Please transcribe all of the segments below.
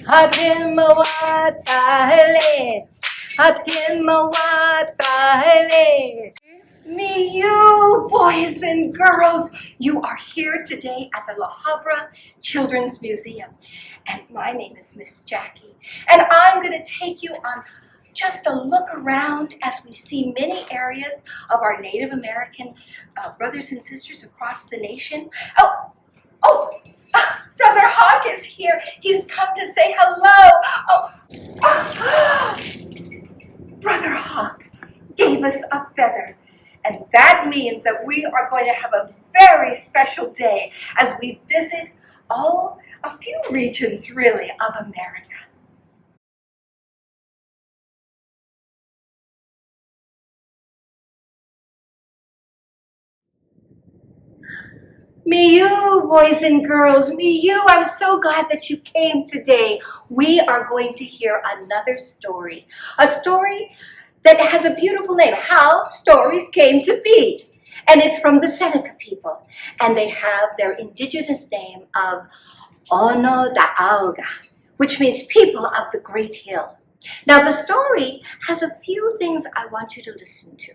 Hatimawatahele, Hatimawatahele. Me, you, boys and girls, you are here today at the La Habra Children's Museum. And my name is Miss Jackie. And I'm going to take you on just a look around as we see many areas of our Native American brothers and sisters across the nation. Brother Hawk is here. He's come to say hello. Brother Hawk gave us a feather. And that means that we are going to have a very special day as we visit a few regions, really, of America. Me, you, boys and girls, me, you, I'm so glad that you came today. We are going to hear another story, a story that has a beautiful name, How Stories Came to Be. And it's from the Seneca people, and they have their indigenous name of Onondaga, which means people of the great hill. Now, the story has a few things I want you to listen to,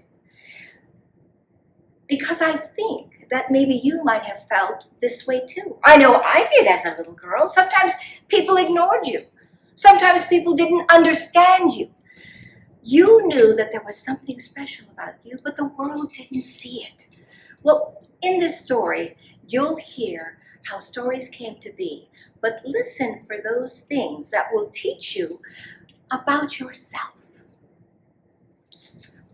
because I think that maybe you might have felt this way too. I know I did as a little girl. Sometimes people ignored you. Sometimes people didn't understand you. You knew that there was something special about you, but the world didn't see it. Well, in this story, you'll hear how stories came to be, but listen for those things that will teach you about yourself.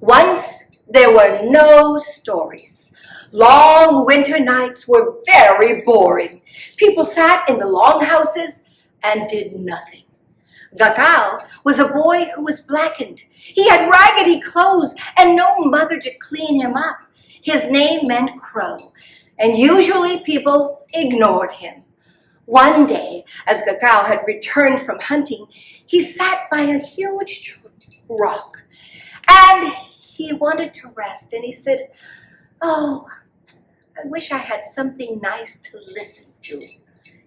Once there were no stories. Long winter nights were very boring. People sat in the longhouses and did nothing. Gakao was a boy who was blackened. He had raggedy clothes and no mother to clean him up. His name meant Crow, and usually people ignored him. One day, as Gakao had returned from hunting, he sat by a huge rock, and he wanted to rest, and he said, "Oh, I wish I had something nice to listen to,"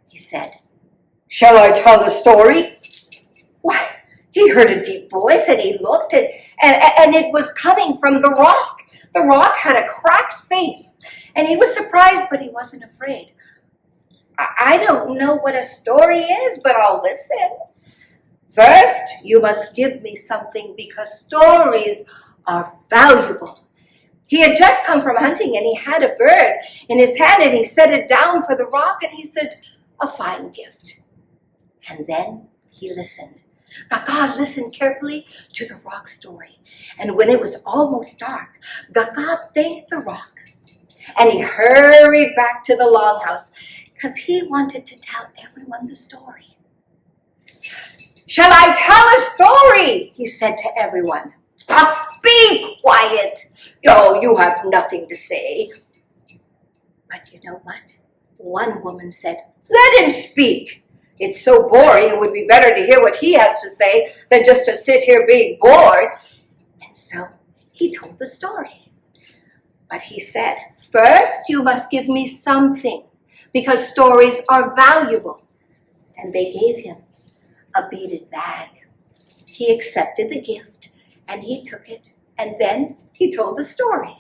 he said. "Shall I tell a story?" Why, he heard a deep voice, and he looked, and it was coming from the rock. The rock had a cracked face, and he was surprised, but he wasn't afraid. I don't know what a story is, but I'll listen. First, you must give me something, because stories are valuable. He had just come from hunting, and he had a bird in his hand, and he set it down for the rock, and he said, "A fine gift." And then he listened. Gaka listened carefully to the rock story. And when it was almost dark, Gaka thanked the rock. And he hurried back to the longhouse because he wanted to tell everyone the story. "Shall I tell a story?" he said to everyone. "Be quiet. Oh, you have nothing to say." But you know what? One woman said, "Let him speak. It's so boring, it would be better to hear what he has to say than just to sit here being bored." And so he told the story. But he said, "First, you must give me something, because stories are valuable." And they gave him a beaded bag. He accepted the gift, and he took it, and then he told the story.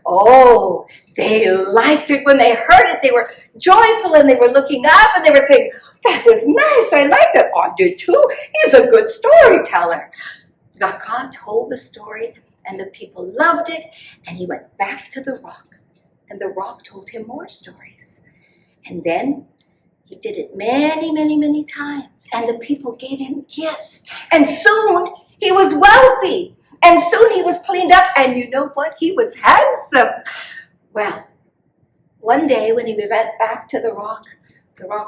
Oh, they liked it when they heard it. They were joyful, and they were looking up, and they were saying, "That was nice. I liked it." "I did too. He's a good storyteller." Gaka told the story, and the people loved it, and he went back to the rock, and the rock told him more stories. And then he did it many, many, many times, and the people gave him gifts, and soon he was wealthy. And soon he was cleaned up, and you know what? He was handsome. Well, one day when he went back to the rock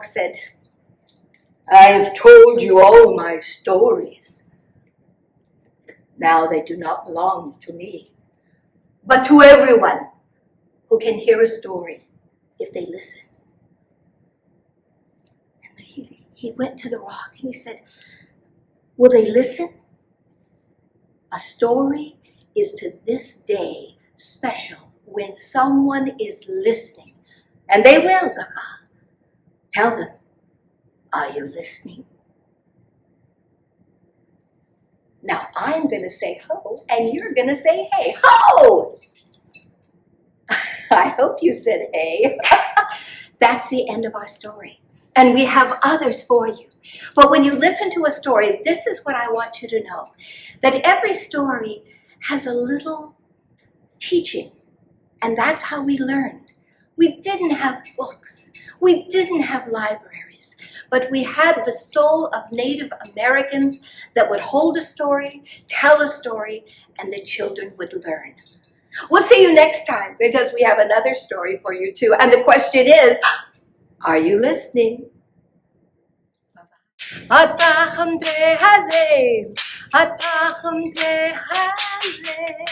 said, "I've told you all my stories. Now they do not belong to me, but to everyone who can hear a story if they listen." And he went to the rock, and he said, "Will they listen?" A story is to this day special when someone is listening. And they will, Gaka. Tell them, "Are you listening?" Now I'm going to say ho, and you're going to say hey. Ho! I hope you said hey. That's the end of our story. And we have others for you. But when you listen to a story, this is what I want you to know. That every story has a little teaching. And that's how we learned. We didn't have books. We didn't have libraries. But we had the soul of Native Americans that would hold a story, tell a story, and the children would learn. We'll see you next time because we have another story for you too. And the question is, are you listening? Atachem tehale, atachem tehale.